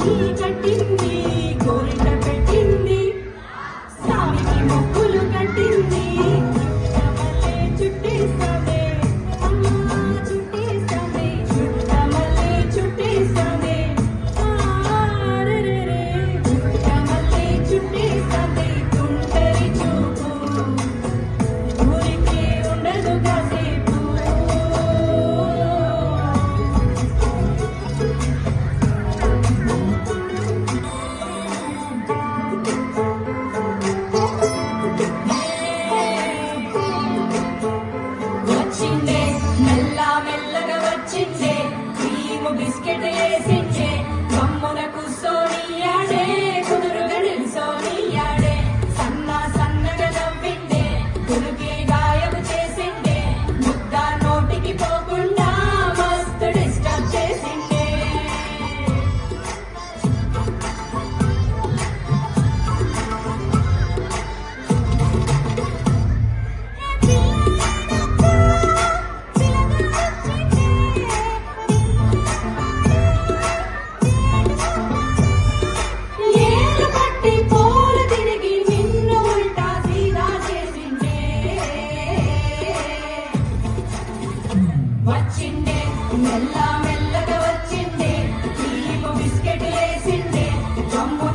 కట్టింది కోరిక పెట్టింది సామికి మొక్కులు కట్టింది చుట్టమల్లే చుట్టేస్తామే అమ్మా చుట్టేస్తామే చుట్టమల్లే చుట్టేస్తామే ఆరెరెరే చుట్టమల్లే చుట్టేస్తామే తుంటరి చూపు ఊరికే ఉండదు కాసేపు వచ్చిందే మెల్లా మెల్లగా వచ్చిందే క్రీము బిస్కెట్ వేసిందే గమ్మున కూసోనియాడే కుదురుగా నిల్సోనియాడే సన్నగా నవ్విండే కునుకే గాయము చేసిండే ముద్ద నోటికి పోకుండా మస్తు డిస్టర్బ్ చేసిండే ఏలు పట్టి పోలు తిరిగి నిన్ను ఉల్టా సీదా చేసిండే వచ్చిండే మెల్లగా వచ్చిండే క్రీము బిస్కెట్ వేసిండే జమ్ము